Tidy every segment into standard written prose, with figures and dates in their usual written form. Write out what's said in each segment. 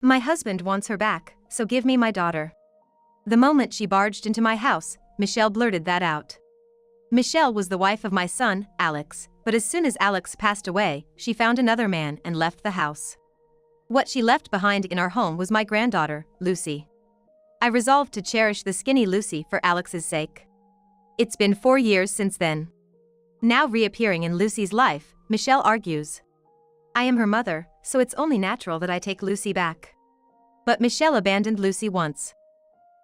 My husband wants her back, so give me my daughter. The moment she barged into my house, Michelle blurted that out. Michelle was the wife of my son, Alex, but as soon as Alex passed away, she found another man and left the house. What she left behind in our home was my granddaughter, Lucy. I resolved to cherish the skinny Lucy for Alex's sake. It's been 4 years since then. Now reappearing in Lucy's life, Michelle argues. I am her mother, so it's only natural that I take Lucy back. But Michelle abandoned Lucy once.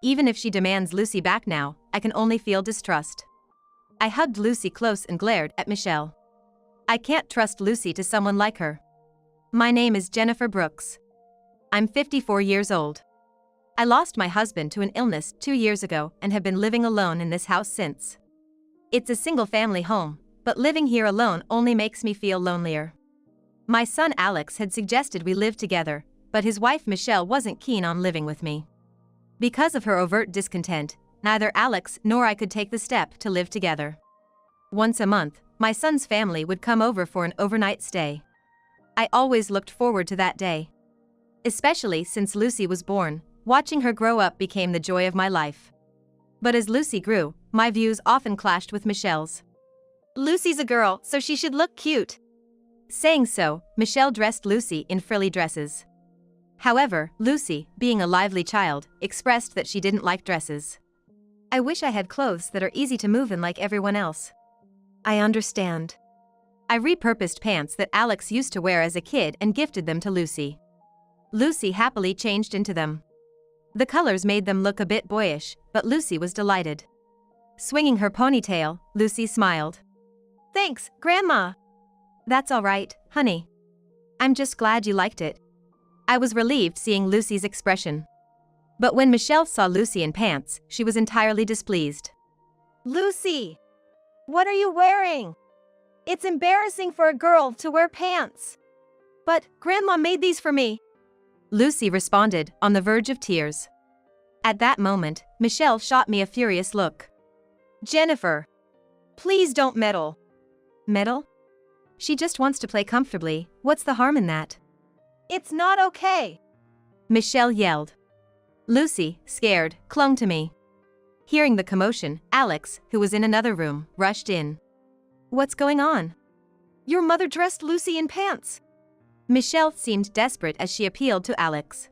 Even if she demands Lucy back now, I can only feel distrust. I hugged Lucy close and glared at Michelle. I can't trust Lucy to someone like her. My name is Jennifer Brooks. I'm 54 years old. I lost my husband to an illness 2 years ago and have been living alone in this house since. It's a single-family home, but living here alone only makes me feel lonelier. My son Alex had suggested we live together, but his wife Michelle wasn't keen on living with me. Because of her overt discontent, neither Alex nor I could take the step to live together. Once a month, my son's family would come over for an overnight stay. I always looked forward to that day. Especially since Lucy was born, watching her grow up became the joy of my life. But as Lucy grew, my views often clashed with Michelle's. Lucy's a girl, so she should look cute. Saying so, Michelle dressed Lucy in frilly dresses. However, Lucy, being a lively child, expressed that she didn't like dresses. I wish I had clothes that are easy to move in like everyone else. I understand. I repurposed pants that Alex used to wear as a kid and gifted them to Lucy. Lucy happily changed into them. The colors made them look a bit boyish, but Lucy was delighted. Swinging her ponytail, Lucy smiled. Thanks, Grandma. That's all right, honey. I'm just glad you liked it. I was relieved seeing Lucy's expression. But when Michelle saw Lucy in pants, she was entirely displeased. Lucy! What are you wearing? It's embarrassing for a girl to wear pants. But Grandma made these for me. Lucy responded, on the verge of tears. At that moment, Michelle shot me a furious look. Jennifer! Please don't meddle. Meddle? She just wants to play comfortably, what's the harm in that? It's not okay! Michelle yelled. Lucy, scared, clung to me. Hearing the commotion, Alex, who was in another room, rushed in. What's going on? Your mother dressed Lucy in pants. Michelle seemed desperate as she appealed to Alex.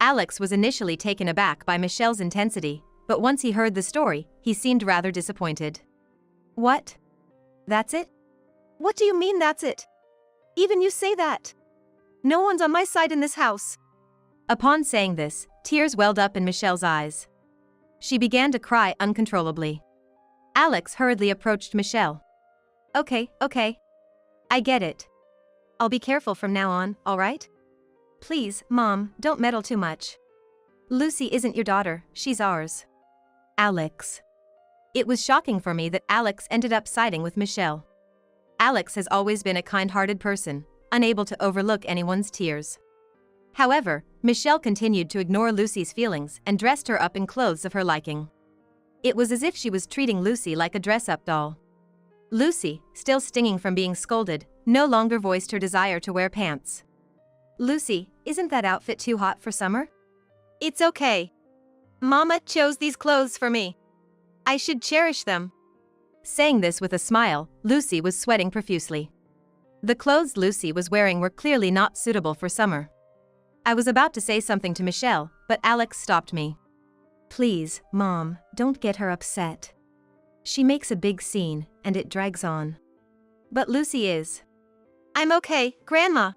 Alex was initially taken aback by Michelle's intensity, but once he heard the story, he seemed rather disappointed. What? That's it? What do you mean that's it? Even you say that. No one's on my side in this house. Upon saying this, tears welled up in Michelle's eyes. She began to cry uncontrollably. Alex hurriedly approached Michelle. Okay. I get it. I'll be careful from now on, all right? Please, Mom, don't meddle too much. Lucy isn't your daughter, she's ours. Alex. It was shocking for me that Alex ended up siding with Michelle. Alex has always been a kind-hearted person, unable to overlook anyone's tears. However, Michelle continued to ignore Lucy's feelings and dressed her up in clothes of her liking. It was as if she was treating Lucy like a dress-up doll. Lucy, still stinging from being scolded, no longer voiced her desire to wear pants. Lucy, isn't that outfit too hot for summer? It's okay. Mama chose these clothes for me. I should cherish them. Saying this with a smile, Lucy was sweating profusely. The clothes Lucy was wearing were clearly not suitable for summer. I was about to say something to Michelle, but Alex stopped me. Please, Mom, don't get her upset. She makes a big scene, and it drags on. But Lucy is. I'm okay, Grandma.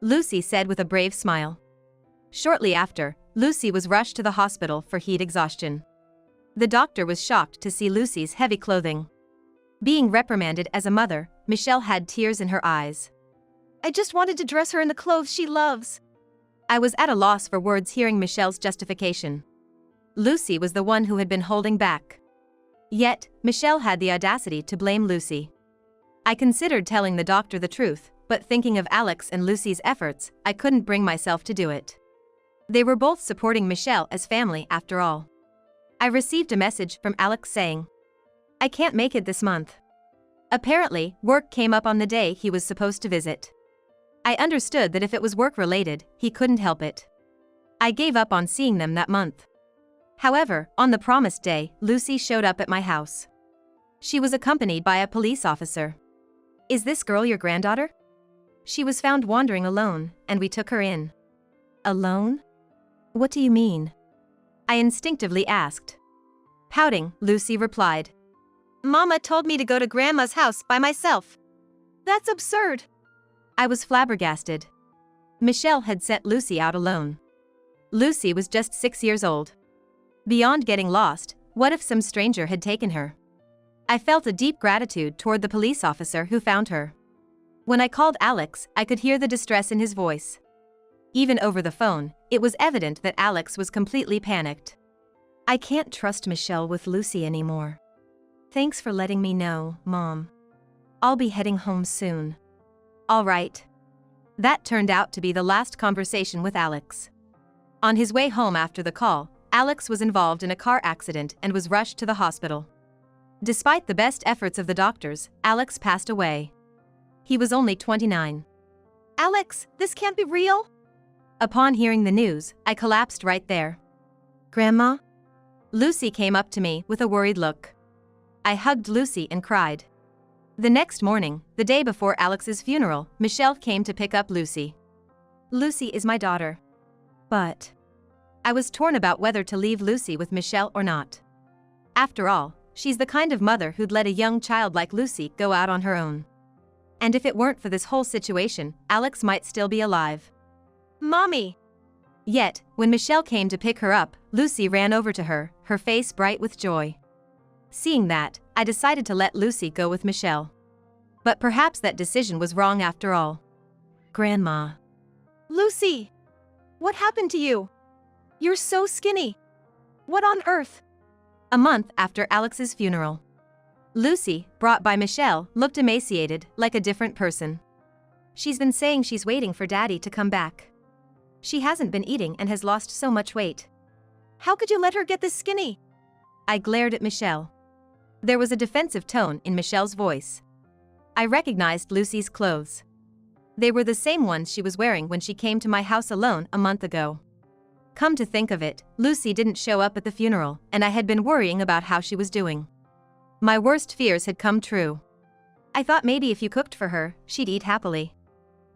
Lucy said with a brave smile. Shortly after, Lucy was rushed to the hospital for heat exhaustion. The doctor was shocked to see Lucy's heavy clothing. Being reprimanded as a mother, Michelle had tears in her eyes. I just wanted to dress her in the clothes she loves. I was at a loss for words hearing Michelle's justification. Lucy was the one who had been holding back. Yet, Michelle had the audacity to blame Lucy. I considered telling the doctor the truth, but thinking of Alex and Lucy's efforts, I couldn't bring myself to do it. They were both supporting Michelle as family after all. I received a message from Alex saying, I can't make it this month. Apparently, work came up on the day he was supposed to visit. I understood that if it was work-related, he couldn't help it. I gave up on seeing them that month. However, on the promised day, Lucy showed up at my house. She was accompanied by a police officer. "Is this girl your granddaughter?" She was found wandering alone, and we took her in. "Alone? What do you mean?" I instinctively asked. Pouting, Lucy replied, "Mama told me to go to Grandma's house by myself." "That's absurd." I was flabbergasted. Michelle had sent Lucy out alone. Lucy was just 6 years old. Beyond getting lost, what if some stranger had taken her? I felt a deep gratitude toward the police officer who found her. When I called Alex, I could hear the distress in his voice. Even over the phone, it was evident that Alex was completely panicked. "I can't trust Michelle with Lucy anymore. Thanks for letting me know, Mom. I'll be heading home soon." "All right." That turned out to be the last conversation with Alex. On his way home after the call, Alex was involved in a car accident and was rushed to the hospital. Despite the best efforts of the doctors, Alex passed away. He was only 29. "Alex, this can't be real." Upon hearing the news, I collapsed right there. "Grandma?" Lucy came up to me with a worried look. I hugged Lucy and cried. The next morning, the day before Alex's funeral, Michelle came to pick up Lucy. "Lucy is my daughter." But I was torn about whether to leave Lucy with Michelle or not. After all, she's the kind of mother who'd let a young child like Lucy go out on her own. And if it weren't for this whole situation, Alex might still be alive. "Mommy!" Yet, when Michelle came to pick her up, Lucy ran over to her, her face bright with joy. Seeing that, I decided to let Lucy go with Michelle. But perhaps that decision was wrong after all. "Grandma." "Lucy! What happened to you? You're so skinny. What on earth?" A month after Alex's funeral, Lucy, brought by Michelle, looked emaciated, like a different person. "She's been saying she's waiting for Daddy to come back. She hasn't been eating and has lost so much weight." "How could you let her get this skinny?" I glared at Michelle. There was a defensive tone in Michelle's voice. I recognized Lucy's clothes. They were the same ones she was wearing when she came to my house alone a month ago. Come to think of it, Lucy didn't show up at the funeral, and I had been worrying about how she was doing. My worst fears had come true. I thought maybe if you cooked for her, she'd eat happily.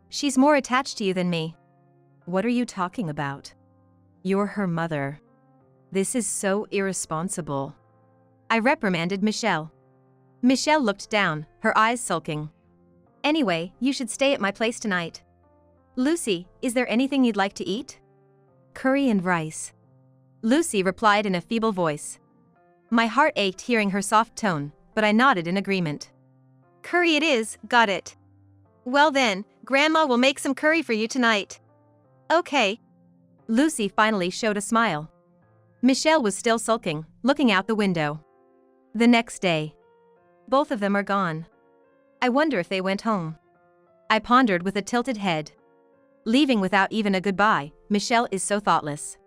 "She's more attached to you than me." "What are you talking about? You're her mother. This is so irresponsible." I reprimanded Michelle. Michelle looked down, her eyes sulking. "Anyway, you should stay at my place tonight." "Lucy, is there anything you'd like to eat?" "Curry and rice," Lucy replied in a feeble voice. My heart ached hearing her soft tone, but I nodded in agreement. "Curry it is, got it. Well then, Grandma will make some curry for you tonight." "Okay." Lucy finally showed a smile. Michelle was still sulking, looking out the window. The next day, both of them are gone. I wonder if they went home. I pondered with a tilted head. Leaving without even a goodbye, Michelle is so thoughtless.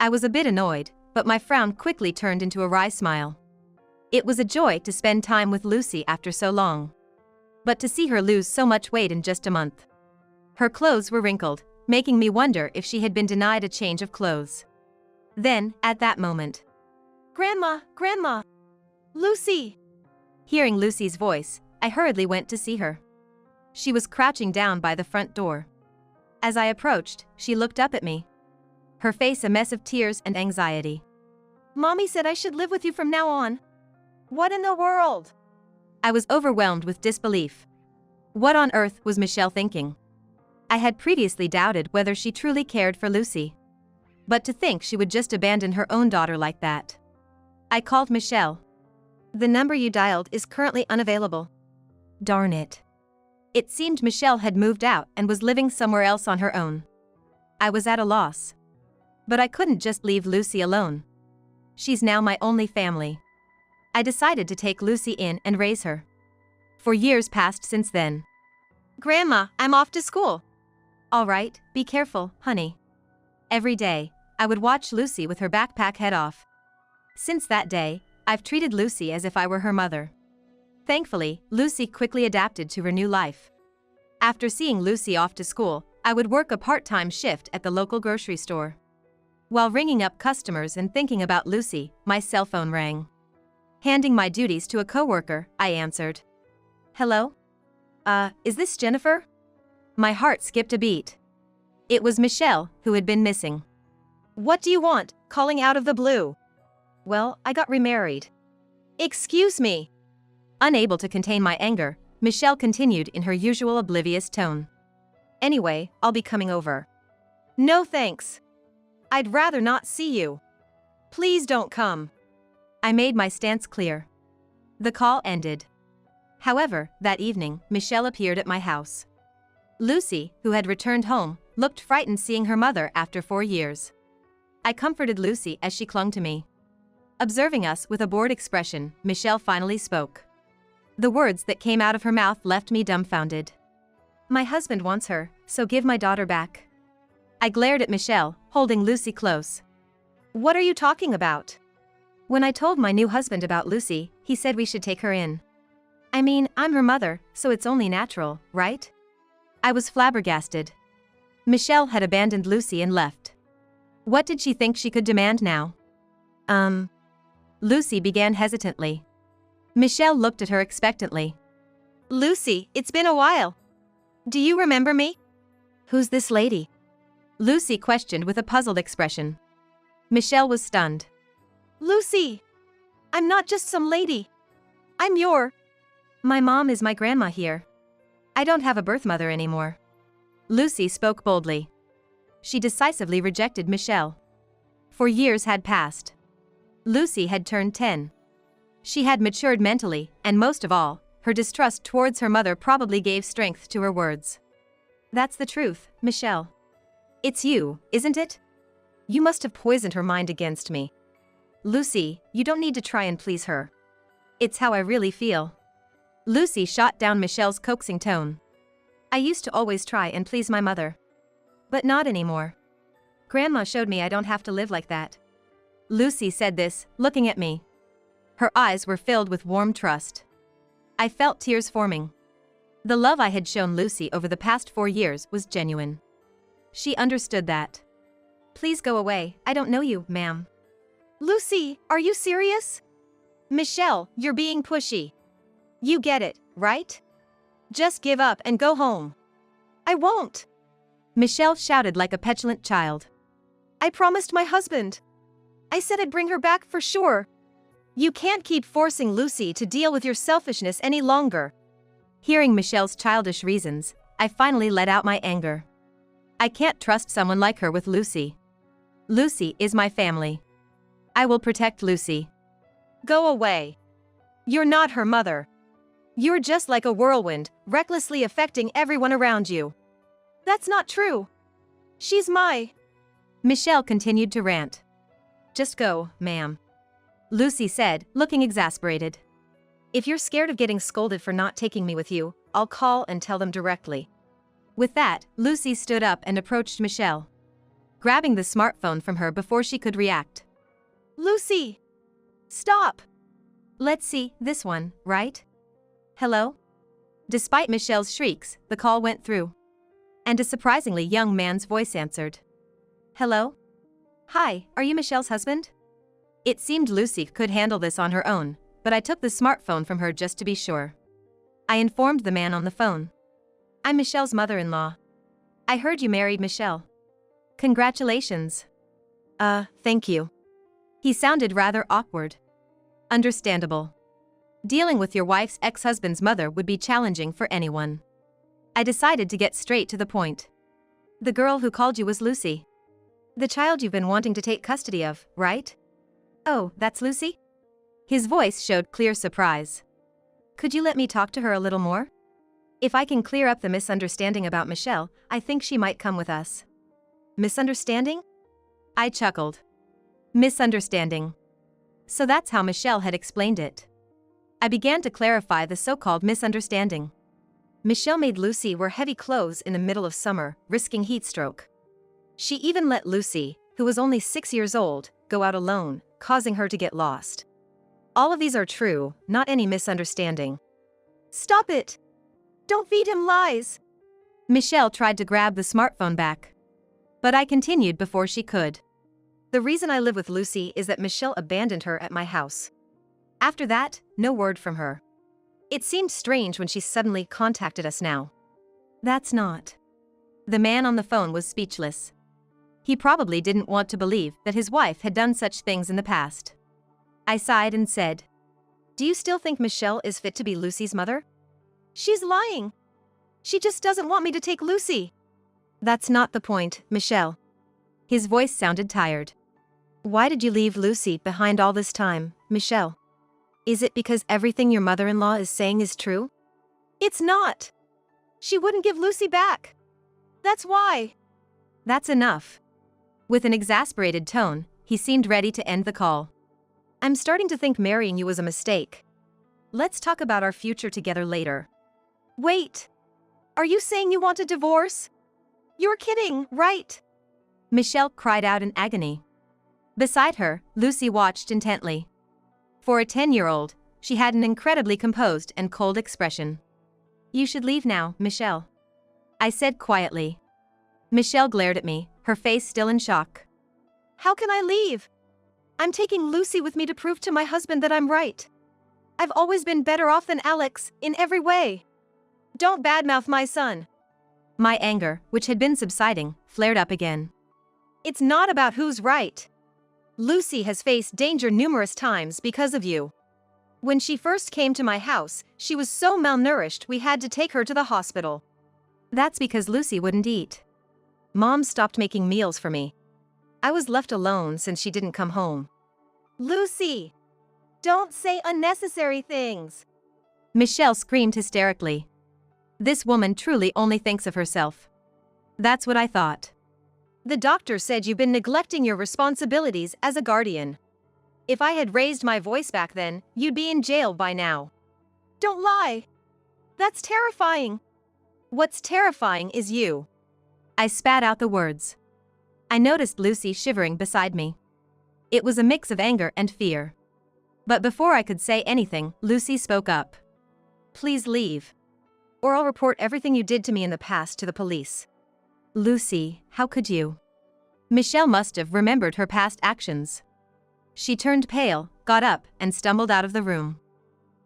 I was a bit annoyed, but my frown quickly turned into a wry smile. It was a joy to spend time with Lucy after so long. But to see her lose so much weight in just a month. Her clothes were wrinkled, making me wonder if she had been denied a change of clothes. Then, at that moment, "Grandma, Grandma! Lucy!" Hearing Lucy's voice, I hurriedly went to see her. She was crouching down by the front door. As I approached, she looked up at me. Her face a mess of tears and anxiety. "Mommy said I should live with you from now on." "What in the world?" I was overwhelmed with disbelief. What on earth was Michelle thinking? I had previously doubted whether she truly cared for Lucy. But to think she would just abandon her own daughter like that. I called Michelle. "The number you dialed is currently unavailable." Darn it. It seemed Michelle had moved out and was living somewhere else on her own. I was at a loss. But I couldn't just leave Lucy alone. She's now my only family. I decided to take Lucy in and raise her. For years passed since then. "Grandma, I'm off to school." "All right, be careful, honey." Every day, I would watch Lucy with her backpack head off. Since that day, I've treated Lucy as if I were her mother. Thankfully, Lucy quickly adapted to her new life. After seeing Lucy off to school, I would work a part-time shift at the local grocery store. While ringing up customers and thinking about Lucy, my cell phone rang. Handing my duties to a coworker, I answered. Hello? Is this Jennifer? My heart skipped a beat. It was Michelle, who had been missing. What do you want, calling out of the blue? Well, I got remarried. Excuse me. Unable to contain my anger, Michelle continued in her usual oblivious tone. Anyway, I'll be coming over. No thanks. I'd rather not see you. Please don't come. I made my stance clear. The call ended. However, that evening, Michelle appeared at my house. Lucy, who had returned home, looked frightened seeing her mother after 4 years. I comforted Lucy as she clung to me. Observing us with a bored expression, Michelle finally spoke. The words that came out of her mouth left me dumbfounded. My husband wants her, so give my daughter back. I glared at Michelle, holding Lucy close. What are you talking about? When I told my new husband about Lucy, he said we should take her in. I mean, I'm her mother, so it's only natural, right? I was flabbergasted. Michelle had abandoned Lucy and left. What did she think she could demand now? Lucy began hesitantly. Michelle looked at her expectantly. Lucy, it's been a while. Do you remember me? Who's this lady? Lucy questioned with a puzzled expression. Michelle was stunned. Lucy! I'm not just some lady. I'm your... My mom is my grandma here. I don't have a birth mother anymore. Lucy spoke boldly. She decisively rejected Michelle. 4 years had passed. Lucy had turned 10. She had matured mentally, and most of all, her distrust towards her mother probably gave strength to her words. That's the truth, Michelle. It's you, isn't it? You must have poisoned her mind against me. Lucy, you don't need to try and please her. It's how I really feel. Lucy shot down Michelle's coaxing tone. I used to always try and please my mother. But not anymore. Grandma showed me I don't have to live like that. Lucy said this, looking at me. Her eyes were filled with warm trust. I felt tears forming. The love I had shown Lucy over the past 4 years was genuine. She understood that. Please go away, I don't know you, ma'am. Lucy, are you serious? Michelle, you're being pushy. You get it, right? Just give up and go home. I won't. Michelle shouted like a petulant child. I promised my husband. I said I'd bring her back for sure. You can't keep forcing Lucy to deal with your selfishness any longer. Hearing Michelle's childish reasons, I finally let out my anger. I can't trust someone like her with Lucy. Lucy is my family. I will protect Lucy. Go away. You're not her mother. You're just like a whirlwind, recklessly affecting everyone around you. That's not true. She's my... Michelle continued to rant. Just go, ma'am. Lucy said, looking exasperated. If you're scared of getting scolded for not taking me with you, I'll call and tell them directly. With that, Lucy stood up and approached Michelle, grabbing the smartphone from her before she could react. Lucy! Stop! Let's see, this one, right? Hello? Despite Michelle's shrieks, the call went through. And a surprisingly young man's voice answered. Hello? Hi, are you Michelle's husband? It seemed Lucy could handle this on her own, but I took the smartphone from her just to be sure. I informed the man on the phone. I'm Michelle's mother-in-law. I heard you married Michelle. Congratulations. Thank you. He sounded rather awkward. Understandable. Dealing with your wife's ex-husband's mother would be challenging for anyone. I decided to get straight to the point. The girl who called you was Lucy. The child you've been wanting to take custody of, right? Oh, that's Lucy? His voice showed clear surprise. Could you let me talk to her a little more? If I can clear up the misunderstanding about Michelle, I think she might come with us. Misunderstanding? I chuckled. Misunderstanding. So that's how Michelle had explained it. I began to clarify the so-called misunderstanding. Michelle made Lucy wear heavy clothes in the middle of summer, risking heat stroke. She even let Lucy, who was only 6 years old, go out alone, causing her to get lost. All of these are true, not any misunderstanding. Stop it! Don't feed him lies! Michelle tried to grab the smartphone back. But I continued before she could. The reason I live with Lucy is that Michelle abandoned her at my house. After that, no word from her. It seemed strange when she suddenly contacted us now. That's not. The man on the phone was speechless. He probably didn't want to believe that his wife had done such things in the past. I sighed and said, "Do you still think Michelle is fit to be Lucy's mother?" "She's lying. She just doesn't want me to take Lucy." "That's not the point, Michelle." His voice sounded tired. "Why did you leave Lucy behind all this time, Michelle? Is it because everything your mother-in-law is saying is true?" "It's not. She wouldn't give Lucy back. That's why." "That's enough." With an exasperated tone, he seemed ready to end the call. "I'm starting to think marrying you was a mistake. Let's talk about our future together later." "Wait. Are you saying you want a divorce? You're kidding, right?" Michelle cried out in agony. Beside her, Lucy watched intently. For a 10-year-old, she had an incredibly composed and cold expression. "You should leave now, Michelle," I said quietly. Michelle glared at me, her face still in shock. "How can I leave? I'm taking Lucy with me to prove to my husband that I'm right. I've always been better off than Alex, in every way. Don't badmouth my son." My anger, which had been subsiding, flared up again. "It's not about who's right. Lucy has faced danger numerous times because of you. When she first came to my house, she was so malnourished we had to take her to the hospital. That's because Lucy wouldn't eat. Mom stopped making meals for me. I was left alone since she didn't come home." "Lucy! Don't say unnecessary things!" Michelle screamed hysterically. This woman truly only thinks of herself. That's what I thought. "The doctor said you've been neglecting your responsibilities as a guardian. If I had raised my voice back then, you'd be in jail by now." "Don't lie. That's terrifying." "What's terrifying is you." I spat out the words. I noticed Lucy shivering beside me. It was a mix of anger and fear. But before I could say anything, Lucy spoke up. "Please leave. Or I'll report everything you did to me in the past to the police." "Lucy, how could you?" Michelle must have remembered her past actions. She turned pale, got up, and stumbled out of the room.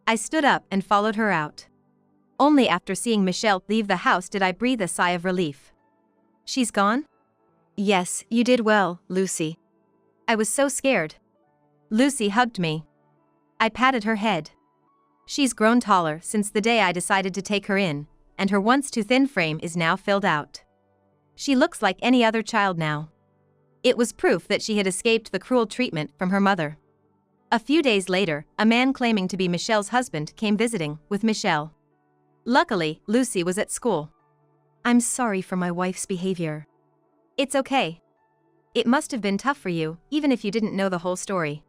I stood up and followed her out. Only after seeing Michelle leave the house did I breathe a sigh of relief. "She's gone?" "Yes, you did well, Lucy." I was so scared. Lucy hugged me. I patted her head. She's grown taller since the day I decided to take her in, and her once too thin frame is now filled out. She looks like any other child now. It was proof that she had escaped the cruel treatment from her mother. A few days later, a man claiming to be Michelle's husband came visiting with Michelle. Luckily, Lucy was at school. "I'm sorry for my wife's behavior." "It's okay. It must have been tough for you, even if you didn't know the whole story."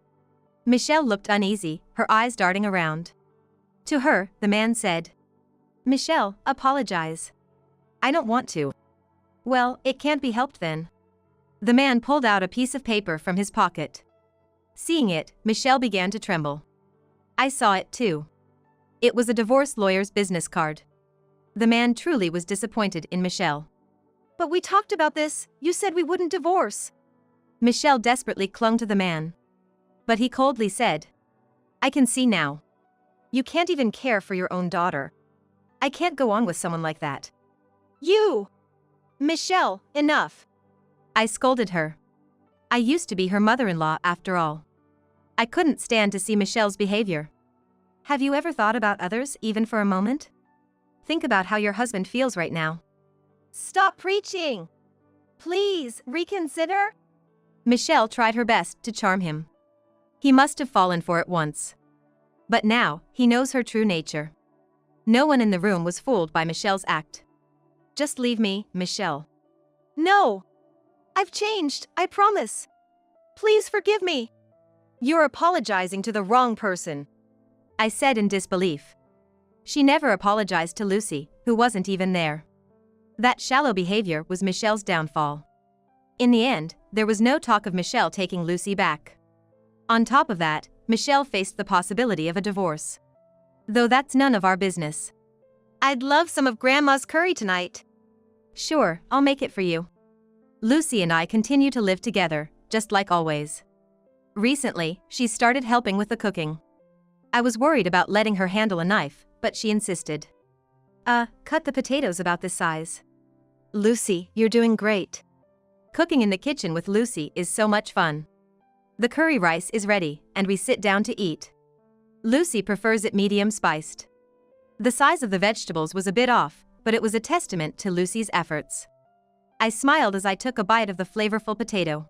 Michelle looked uneasy, her eyes darting around. To her, the man said, "Michelle, apologize." "I don't want to." "Well, it can't be helped then." The man pulled out a piece of paper from his pocket. Seeing it, Michelle began to tremble. I saw it too. It was a divorce lawyer's business card. The man truly was disappointed in Michelle. "But we talked about this, you said we wouldn't divorce." Michelle desperately clung to the man. But he coldly said, "I can see now. You can't even care for your own daughter. I can't go on with someone like that." "You! Michelle, enough." I scolded her. I used to be her mother-in-law after all. I couldn't stand to see Michelle's behavior. Have you ever thought about others, even for a moment? Think about how your husband feels right now. "Stop preaching. Please, reconsider." Michelle tried her best to charm him. He must have fallen for it once. But now, he knows her true nature. No one in the room was fooled by Michelle's act. "Just leave me, Michelle." "No. I've changed, I promise. Please forgive me." "You're apologizing to the wrong person," I said in disbelief. She never apologized to Lucy, who wasn't even there. That shallow behavior was Michelle's downfall. In the end, there was no talk of Michelle taking Lucy back. On top of that, Michelle faced the possibility of a divorce. Though that's none of our business. "I'd love some of Grandma's curry tonight." "Sure, I'll make it for you." Lucy and I continue to live together, just like always. Recently, she started helping with the cooking. I was worried about letting her handle a knife, but she insisted. Cut the potatoes about this size. Lucy, you're doing great. Cooking in the kitchen with Lucy is so much fun. The curry rice is ready, and we sit down to eat. Lucy prefers it medium spiced. The size of the vegetables was a bit off, but it was a testament to Lucy's efforts. I smiled as I took a bite of the flavorful potato.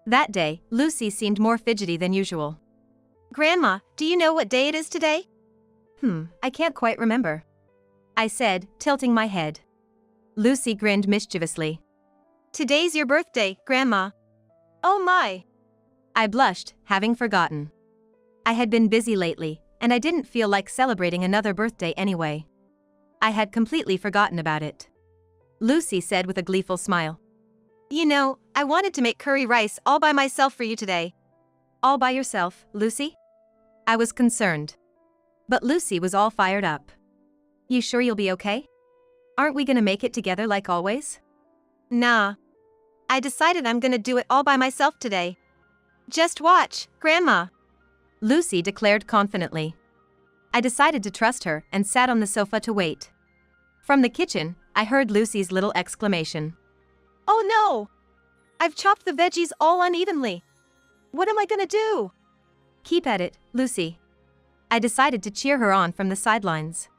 That day, Lucy seemed more fidgety than usual. Grandma, do you know what day it is today? I can't quite remember, I said, tilting my head. Lucy grinned mischievously. Today's your birthday, Grandma. Oh my! I blushed, having forgotten. I had been busy lately, and I didn't feel like celebrating another birthday anyway. I had completely forgotten about it. Lucy said with a gleeful smile. You know, I wanted to make curry rice all by myself for you today. All by yourself, Lucy? I was concerned. But Lucy was all fired up. You sure you'll be okay? Aren't we gonna make it together like always? Nah. I decided I'm gonna do it all by myself today. Just watch, Grandma. Lucy declared confidently. I decided to trust her and sat on the sofa to wait. From the kitchen, I heard Lucy's little exclamation. Oh no! I've chopped the veggies all unevenly. What am I gonna do? Keep at it, Lucy. I decided to cheer her on from the sidelines.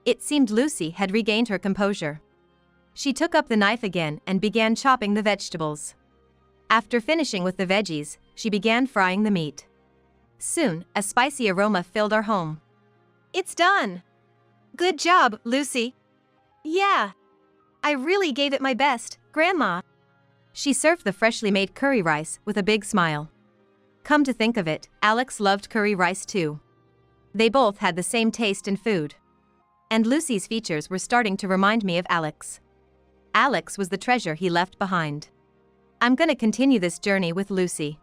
It seemed Lucy had regained her composure. She took up the knife again and began chopping the vegetables. After finishing with the veggies, she began frying the meat. Soon, a spicy aroma filled our home. It's done! Good job, Lucy. Yeah. I really gave it my best, Grandma. She served the freshly made curry rice with a big smile. Come to think of it, Alex loved curry rice too. They both had the same taste in food. And Lucy's features were starting to remind me of Alex. Alex was the treasure he left behind. I'm gonna continue this journey with Lucy.